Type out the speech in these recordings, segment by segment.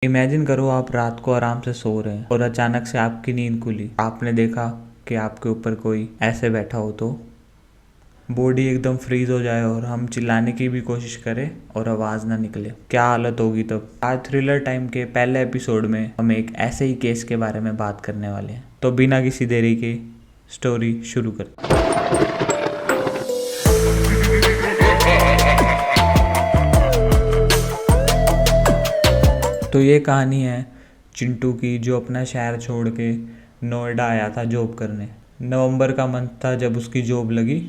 Imagine करो आप रात को आराम से सो रहे हैं और अचानक से आपकी नींद खुली। आपने देखा कि आपके ऊपर कोई ऐसे बैठा हो तो बॉडी एकदम फ्रीज हो जाए और हम चिल्लाने की भी कोशिश करें और आवाज़ ना निकले। क्या हालत होगी तब। आज थ्रिलर टाइम के पहले एपिसोड में हम एक ऐसे ही केस के बारे में बात करने वाले हैं। तो बिना किसी देरी के स्टोरी शुरू करते हैं। तो ये कहानी है चिंटू की, जो अपना शहर छोड़ के नोएडा आया था जॉब करने। नवंबर का मंथ था जब उसकी जॉब लगी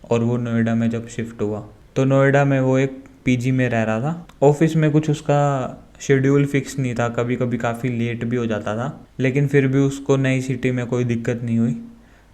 और वो नोएडा में जब शिफ्ट हुआ। तो नोएडा में वो एक पीजी में रह रहा था। ऑफिस में कुछ उसका शेड्यूल फिक्स नहीं था, कभी कभी काफ़ी लेट भी हो जाता था, लेकिन फिर भी उसको नई सिटी में कोई दिक्कत नहीं हुई,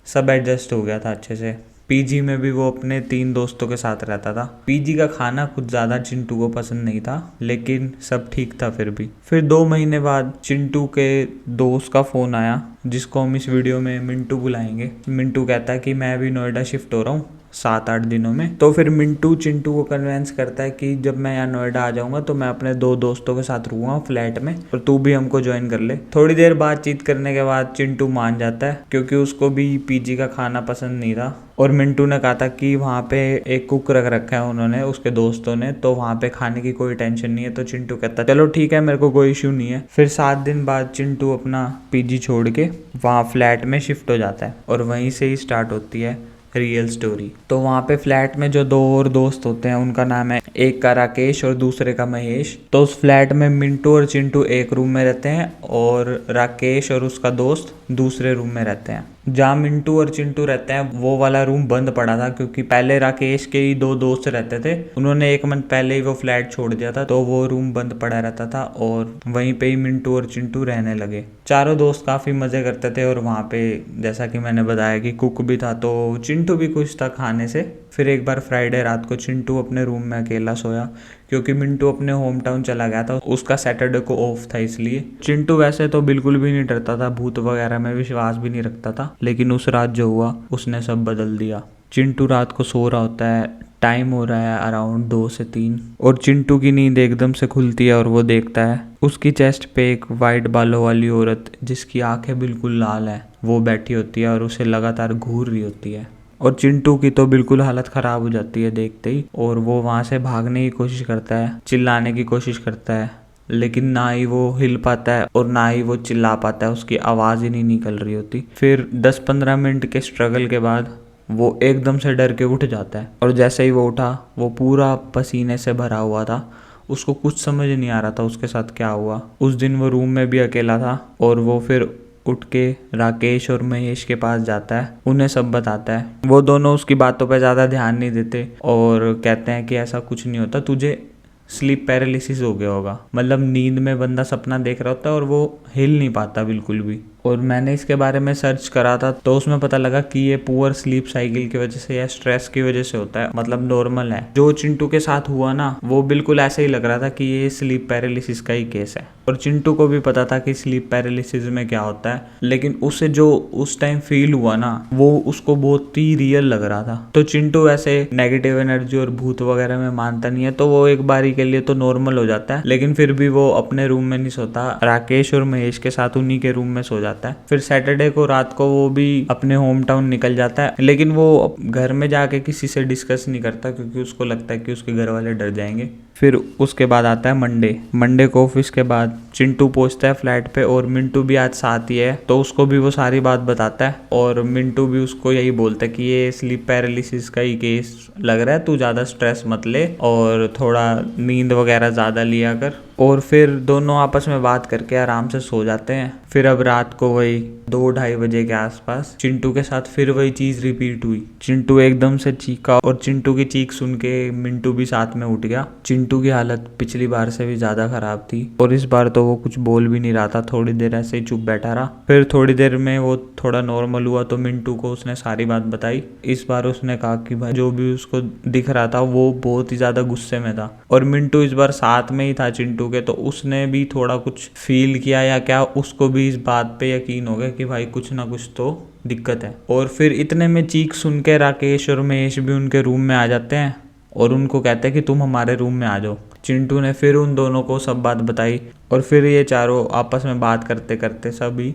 सब एडजस्ट हो गया था अच्छे से। पीजी में भी वो अपने 3 दोस्तों के साथ रहता था। पीजी का खाना कुछ ज़्यादा चिंटू को पसंद नहीं था, लेकिन सब ठीक था फिर भी। फिर 2 महीने बाद चिंटू के दोस्त का फ़ोन आया, जिसको हम इस वीडियो में मिंटू बुलाएंगे। मिंटू कहता है कि मैं अभी नोएडा शिफ्ट हो रहा हूँ 7-8 दिनों में। तो फिर मिंटू चिंटू को कन्वेंस करता है कि जब मैं यहाँ नोएडा आ जाऊंगा तो मैं अपने 2 दोस्तों के साथ रहूंगा फ्लैट में, और तू भी हमको ज्वाइन कर ले। थोड़ी देर बातचीत करने के बाद चिंटू मान जाता है, क्योंकि उसको भी पीजी का खाना पसंद नहीं था। और मिंटू ने कहा था कि वहाँ पे एक कुक रख रखा है उन्होंने, उसके दोस्तों ने, तो वहाँ पे खाने की कोई टेंशन नहीं है। तो चिंटू कहता है चलो ठीक है, मेरे को कोई इश्यू नहीं है। फिर 7 दिन बाद चिंटू अपना पीजी छोड़ के वहाँ फ्लैट में शिफ्ट हो जाता है, और वहीं से ही स्टार्ट होती है रियल स्टोरी। तो वहाँ पे फ्लैट में जो 2 और दोस्त होते हैं, उनका नाम है, एक का राकेश और दूसरे का महेश। तो उस फ्लैट में मिंटू और चिंटू एक रूम में रहते हैं और राकेश और उसका दोस्त दूसरे रूम में रहते हैं। जहाँ मिंटू और चिंटू रहते हैं वो वाला रूम बंद पड़ा था, क्योंकि पहले राकेश के ही 2 दोस्त रहते थे, उन्होंने 1 मंथ पहले ही वो फ्लैट छोड़ दिया था, तो वो रूम बंद पड़ा रहता था और वहीं पे ही मिंटू और चिंटू रहने लगे। चारों दोस्त काफ़ी मज़े करते थे, और वहाँ पे जैसा कि मैंने बताया कि कुक भी था, तो चिंटू भी खुश था खाने से। फिर एक बार फ्राइडे रात को चिंटू अपने रूम में अकेला सोया, क्योंकि मिंटू अपने होम टाउन चला गया था, उसका सैटरडे को ऑफ था इसलिए। चिंटू वैसे तो बिल्कुल भी नहीं डरता था, भूत वगैरह में विश्वास भी नहीं रखता था, लेकिन उस रात जो हुआ उसने सब बदल दिया। चिंटू रात को सो रहा होता है, टाइम हो रहा है अराउंड 2 से 3, और चिंटू की नींद एकदम से खुलती है और वो देखता है उसकी चेस्ट पे एक वाइट बालों वाली औरत, जिसकी आंखें बिल्कुल लाल है, वो बैठी होती है और उसे लगातार घूर रही होती है। और चिंटू की तो बिल्कुल हालत ख़राब हो जाती है देखते ही, और वो वहाँ से भागने की कोशिश करता है, चिल्लाने की कोशिश करता है, लेकिन ना ही वो हिल पाता है और ना ही वो चिल्ला पाता है, उसकी आवाज़ ही नहीं निकल रही होती। फिर 10-15 मिनट के स्ट्रगल के बाद वो एकदम से डर के उठ जाता है, और जैसे ही वो उठा वो पूरा पसीने से भरा हुआ था। उसको कुछ समझ नहीं आ रहा था उसके साथ क्या हुआ। उस दिन वो रूम में भी अकेला था, और वो फिर उठ के राकेश और महेश के पास जाता है, उन्हें सब बताता है। वो दोनों उसकी बातों पे ज़्यादा ध्यान नहीं देते और कहते हैं कि ऐसा कुछ नहीं होता, तुझे स्लीप पैरालिसिस हो गया होगा। मतलब नींद में बंदा सपना देख रहा होता है और वो हिल नहीं पाता बिल्कुल भी। और मैंने इसके बारे में सर्च करा था, तो उसमें पता लगा कि ये पुअर स्लीप साइकिल की वजह से या स्ट्रेस की वजह से होता है, मतलब नॉर्मल है। जो चिंटू के साथ हुआ ना, वो बिल्कुल ऐसे ही लग रहा था कि ये स्लीप पैरालिसिस का ही केस है। और चिंटू को भी पता था कि स्लीप पैरालिसिस में क्या होता है, लेकिन उसे जो उस टाइम फील हुआ ना, वो उसको बहुत ही रियल लग रहा था। तो चिंटू ऐसे नेगेटिव एनर्जी और भूत वगैरह में मानता नहीं है, तो वो एक बारी के लिए तो नॉर्मल हो जाता है, लेकिन फिर भी वो अपने रूम में नहीं सोता, राकेश और महेश के साथ उन्हीं के रूम में सो जाता है। फिर सैटरडे को रात को वो भी अपने होम टाउन निकल जाता है, लेकिन वो घर में जाके किसी से डिस्कस नहीं करता, क्योंकि उसको लगता है कि उसके घर वाले डर जाएंगे। फिर उसके बाद आता है मंडे को ऑफिस के बाद चिंटू पहुंचता है फ्लैट पे, और मिंटू भी आज साथ ही है, तो उसको भी वो सारी बात बताता है। और मिंटू भी उसको यही बोलता है कि ये स्लीप पैरालिसिस का ही केस लग रहा है, तू ज़्यादा स्ट्रेस मत ले और थोड़ा नींद वगैरह ज़्यादा लिया कर। और फिर दोनों आपस में बात करके आराम से सो जाते हैं। फिर अब रात को वही 2-2:30 बजे के आसपास चिंटू के साथ फिर वही चीज़ रिपीट हुई। चिंटू एकदम से चीखा, और चिंटू की चीख सुन के मिंटू भी साथ में उठ गया। चिंटू की हालत पिछली बार से भी ज़्यादा ख़राब थी, और इस बार तो वो कुछ बोल भी नहीं रहा था, थोड़ी देर ऐसे ही चुप बैठा रहा। फिर थोड़ी देर में वो थोड़ा नॉर्मल हुआ, तो मिंटू को उसने सारी बात बताई। इस बार उसने कहा कि भाई जो भी उसको दिख रहा था वो बहुत ही ज़्यादा गुस्से में था, और मिंटू इस बार साथ में ही था चिंटू के, तो उसने भी थोड़ा कुछ फील किया या क्या, उसको भी इस बात पे यकीन हो गया कि भाई कुछ ना कुछ तो दिक्कत है। और फिर इतने में चीख सुन के राकेश और महेश भी उनके रूम में आ जाते हैं और उनको कहते हैं कि तुम हमारे रूम में आ जाओ। चिंटू ने फिर उन दोनों को सब बात बताई और फिर ये चारों आपस में बात करते करते सभी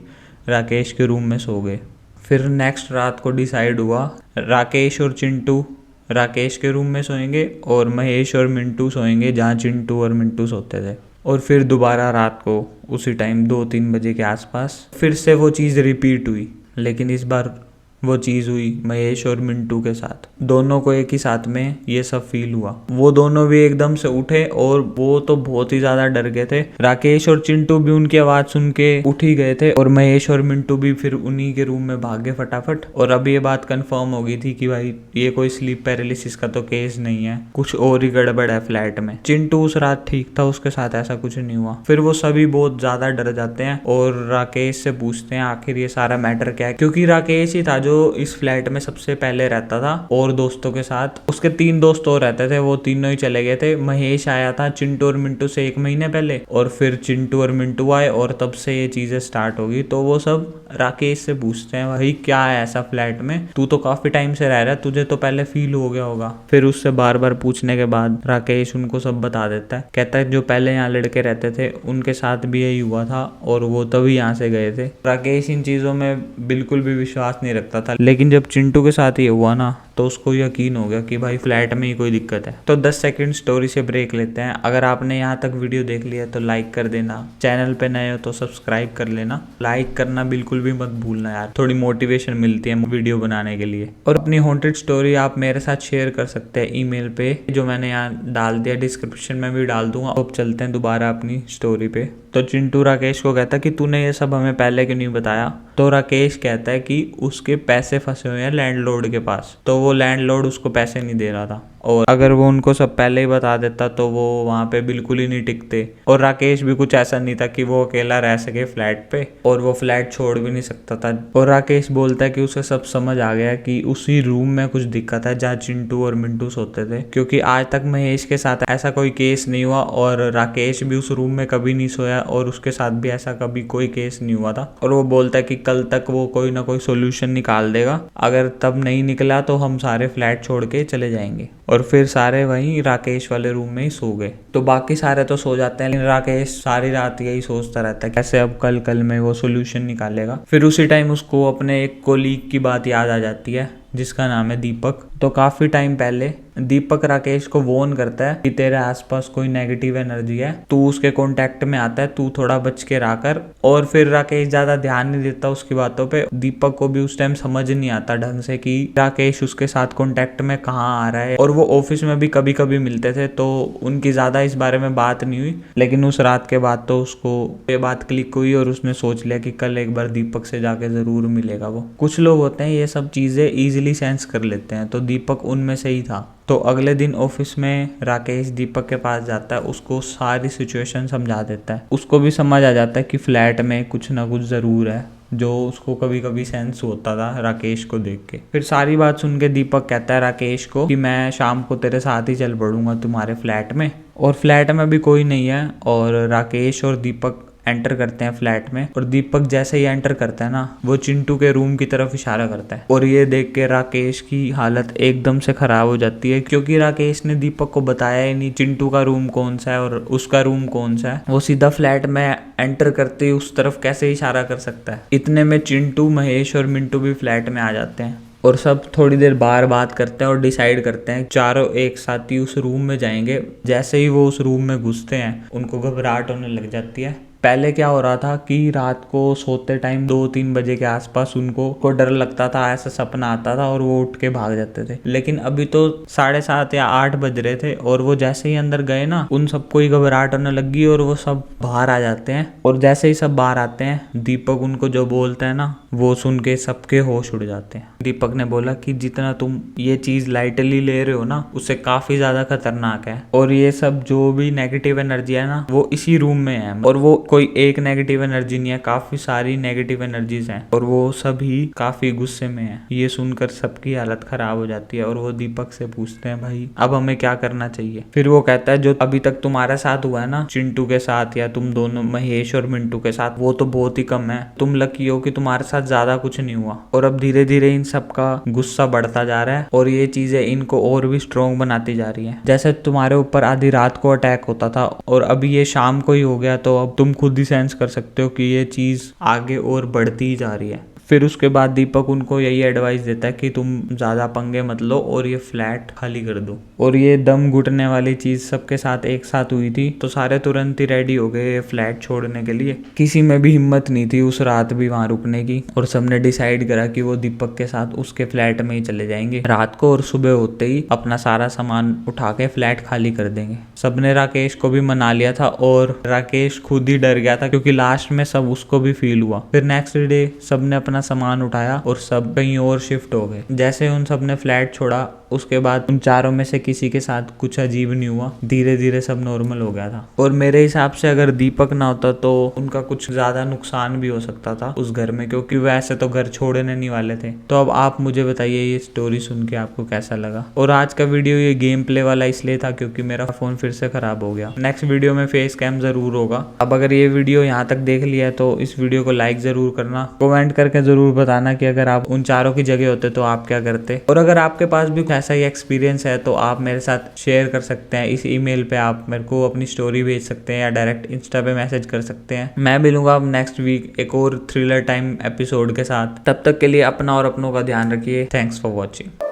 राकेश के रूम में सो गए। फिर नेक्स्ट रात को डिसाइड हुआ राकेश और चिंटू राकेश के रूम में सोएंगे और महेश और मिंटू सोएंगे जहाँ चिंटू और मिंटू सोते थे। और फिर दोबारा रात को उसी टाइम 2-3 बजे के आसपास फिर से वो चीज़ रिपीट हुई, लेकिन इस बार वो चीज़ हुई महेश और मिंटू के साथ। दोनों को एक ही साथ में ये सब फील हुआ। वो दोनों भी एकदम से उठे और वो तो बहुत ही ज़्यादा डर गए थे। राकेश और चिंटू भी उनकी आवाज़ सुन के उठ ही गए थे और महेश और मिंटू भी फिर उन्हीं के रूम में भागे फटाफट। और अब ये बात कंफर्म हो गई थी कि भाई ये कोई स्लीप पैरालिसिस का तो केस नहीं है, कुछ और ही गड़बड़ है फ्लैट में। चिंटू उस रात ठीक था, उसके साथ ऐसा कुछ नहीं हुआ। फिर वो सभी बहुत ज़्यादा डर जाते हैं और राकेश से पूछते हैं आखिर ये सारा मैटर क्या है, क्योंकि राकेश ही था जो इस फ्लैट में सबसे पहले रहता था और दोस्तों के साथ। उसके 3 दोस्त और रहते थे, वो तीनों ही चले गए थे। महेश आया था चिंटू और मिंटू से 1 महीने पहले और फिर चिंटू और मिंटू आए और तब से ये चीजें स्टार्ट होगी। तो वो सब राकेश से पूछते हैं भाई क्या है ऐसा फ्लैट में, तू तो काफी टाइम से रह रहा है, तुझे तो पहले फील हो गया होगा। फिर उससे बार बार पूछने के बाद राकेश उनको सब बता देता है। कहता है जो पहले यहाँ लड़के रहते थे उनके साथ भी यही हुआ था और वो तभी यहाँ से गए थे। राकेश इन चीजों में बिल्कुल भी विश्वास नहीं रखता था, लेकिन जब चिंटू के साथ ये हुआ ना तो उसको यकीन हो गया कि भाई फ्लैट में ही कोई दिक्कत है। तो 10 सेकंड स्टोरी से ब्रेक लेते हैं। अगर आपने यहाँ तक वीडियो देख लिया तो लाइक कर देना, चैनल पे नए हो तो सब्सक्राइब कर लेना। लाइक करना बिल्कुल भी मत भूलना यार, थोड़ी मोटिवेशन मिलती है वीडियो बनाने के लिए। और अपनी हॉन्टेड स्टोरी आप मेरे साथ शेयर कर सकते हैं ईमेल पे, जो मैंने यहाँ डाल दिया, डिस्क्रिप्शन में भी डाल दूंगा। अब चलते हैं दोबारा अपनी स्टोरी पे। तो चिंटू राकेश को कहता है कि तूने ये सब हमें पहले क्यों नहीं बताया। तो राकेश कहता है कि उसके पैसे फंसे हुए हैं लैंडलॉर्ड के पास, तो वो लैंडलॉर्ड उसको पैसे नहीं दे रहा था और अगर वो उनको सब पहले ही बता देता तो वो वहाँ पे बिल्कुल ही नहीं टिकते। और राकेश भी कुछ ऐसा नहीं था कि वो अकेला रह सके फ्लैट पे, और वो फ्लैट छोड़ भी नहीं सकता था। और राकेश बोलता है कि उसे सब समझ आ गया कि उसी रूम में कुछ दिक्कत है जहाँ चिंटू और मिंटू सोते थे, क्योंकि आज तक महेश के साथ ऐसा कोई केस नहीं हुआ और राकेश भी उस रूम में कभी नहीं सोया और उसके साथ भी ऐसा कभी कोई केस नहीं हुआ था। और वो बोलता है कि कल तक वो कोई ना कोई सोल्यूशन निकाल देगा, अगर तब नहीं निकला तो हम सारे फ्लैट छोड़ के चले जाएंगे। और फिर सारे वहीं राकेश वाले रूम में ही सो गए। तो बाकी सारे तो सो जाते हैं, लेकिन राकेश सारी रात यही सोचता रहता है कैसे अब कल में वो सोल्यूशन निकालेगा। फिर उसी टाइम उसको अपने एक कोलीग की बात याद आ जाती है जिसका नाम है दीपक। तो काफी टाइम पहले दीपक राकेश को वॉर्न करता है कि तेरे आसपास कोई नेगेटिव एनर्जी है, तू उसके कांटेक्ट में आता है, तू थोड़ा बच के रहा कर। और फिर राकेश ज्यादा ध्यान नहीं देता उसकी बातों पे। दीपक को भी उस टाइम समझ नहीं आता ढंग से कि राकेश उसके साथ कांटेक्ट में कहाँ आ रहा है। और वो ऑफिस में भी कभी कभी मिलते थे तो उनकी ज्यादा इस बारे में बात नहीं हुई, लेकिन उस रात के बाद तो उसको ये बात क्लिक हुई और उसने सोच लिया कि कल एक बार दीपक से जाके जरूर मिलेगा। वो कुछ लोग होते हैं ये सब चीजें इजीली सेंस कर लेते हैं, तो दीपक उनमें से ही था। तो अगले दिन ऑफिस में राकेश दीपक के पास जाता है, उसको सारी सिचुएशन समझा देता है। उसको भी समझ आ जाता है कि फ्लैट में कुछ ना कुछ ज़रूर है, जो उसको कभी कभी सेंस होता था राकेश को देख के। फिर सारी बात सुन के दीपक कहता है राकेश को कि मैं शाम को तेरे साथ ही चल पड़ूंगा तुम्हारे फ्लैट में। और फ्लैट में भी कोई नहीं है और राकेश और दीपक एंटर करते हैं फ्लैट में। और दीपक जैसे ही एंटर करता है ना, वो चिंटू के रूम की तरफ इशारा करता है। और ये देख के राकेश की हालत एकदम से खराब हो जाती है, क्योंकि राकेश ने दीपक को बताया ही नहीं चिंटू का रूम कौन सा है और उसका रूम कौन सा है। वो सीधा फ्लैट में एंटर करते ही उस तरफ कैसे इशारा कर सकता है। इतने में चिंटू, महेश और मिंटू भी फ्लैट में आ जाते हैं और सब थोड़ी देर बाहर बात करते हैं और डिसाइड करते हैं चारों एक साथ ही उस रूम में जाएंगे। जैसे ही वो उस रूम में घुसते हैं उनको घबराहट होने लग जाती है। पहले क्या हो रहा था कि रात को सोते टाइम 2-3 बजे के आसपास उनको डर लगता था, ऐसा सपना आता था और वो उठ के भाग जाते थे। लेकिन अभी तो 7:30 या 8 बज रहे थे और वो जैसे ही अंदर गए ना, उन सबको ही घबराहट होने लगी और वो सब बाहर आ जाते हैं। और जैसे ही सब बाहर आते हैं, दीपक उनको जो बोलता है ना, वो सुन के सबके होश उड़ जाते हैं। दीपक ने बोला कि जितना तुम ये चीज लाइटली ले रहे हो ना, उससे काफी ज्यादा खतरनाक है और ये सब जो भी नेगेटिव एनर्जी है ना, वो इसी रूम में है और वो कोई एक नेगेटिव एनर्जी नहीं है, काफी सारी नेगेटिव एनर्जीज हैं और वो सभी काफी गुस्से में है। ये सुनकर सबकी हालत खराब हो जाती है और वो दीपक से पूछते हैं भाई अब हमें क्या करना चाहिए। फिर वो कहता है जो अभी तक तुम्हारे साथ हुआ है ना चिंटू के साथ या तुम दोनों महेश और मिंटू के साथ, वो तो बहुत ही कम है। तुम लकी हो कि तुम्हारे साथ ज्यादा कुछ नहीं हुआ। और अब धीरे धीरे इन सबका गुस्सा बढ़ता जा रहा है और ये चीजें इनको और भी स्ट्रोंग बनाती जा रही है। जैसे तुम्हारे ऊपर आधी रात को अटैक होता था और अभी ये शाम को ही हो गया, तो अब तुम खुद ही सेंस कर सकते हो कि ये चीज आगे और बढ़ती ही जा रही है। फिर उसके बाद दीपक उनको यही एडवाइस देता है कि तुम ज़्यादा पंगे मत लो और ये फ्लैट खाली कर दो। और ये दम घुटने वाली चीज़ सबके साथ एक साथ हुई थी तो सारे तुरंत ही रेडी हो गए फ्लैट छोड़ने के लिए। किसी में भी हिम्मत नहीं थी उस रात भी वहाँ रुकने की और सबने डिसाइड करा कि वो दीपक के साथ उसके फ्लैट में ही चले जाएंगे रात को और सुबह होते ही अपना सारा सामान उठा के फ्लैट खाली कर देंगे। सबने राकेश को भी मना लिया था और राकेश खुद ही डर गया था क्योंकि लास्ट में सब उसको भी फील हुआ। फिर नेक्स्ट डे सबने अपना सामान उठाया और सब कहीं और शिफ्ट हो गए। जैसे उन सब ने फ्लैट छोड़ा उसके बाद उन चारों में से किसी के साथ कुछ अजीब नहीं हुआ, धीरे धीरे सब नॉर्मल हो गया था। और मेरे हिसाब से अगर दीपक ना होता तो उनका कुछ ज्यादा नुकसान भी हो सकता था उस घर में, क्योंकि वैसे तो घर छोड़ने नहीं वाले थे। तो अब आप मुझे बताइए ये स्टोरी सुन के आपको कैसा लगा। और आज का वीडियो ये गेम प्ले वाला इसलिए था क्योंकि मेरा फोन फिर से खराब हो गया। नेक्स्ट वीडियो में फेस कैम जरूर होगा। अब अगर ये वीडियो यहाँ तक देख लिया है तो इस वीडियो को लाइक जरूर करना, कमेंट करके जरूर बताना कि अगर आप उन चारों की जगह होते तो आप क्या करते। और अगर आपके पास भी ऐसा ही एक्सपीरियंस है तो आप मेरे साथ शेयर कर सकते हैं। इस ईमेल पे आप मेरे को अपनी स्टोरी भेज सकते हैं या डायरेक्ट इंस्टा पे मैसेज कर सकते हैं। मैं मिलूंगा अब नेक्स्ट वीक एक और थ्रिलर टाइम एपिसोड के साथ। तब तक के लिए अपना और अपनों का ध्यान रखिए। Thanks for watching.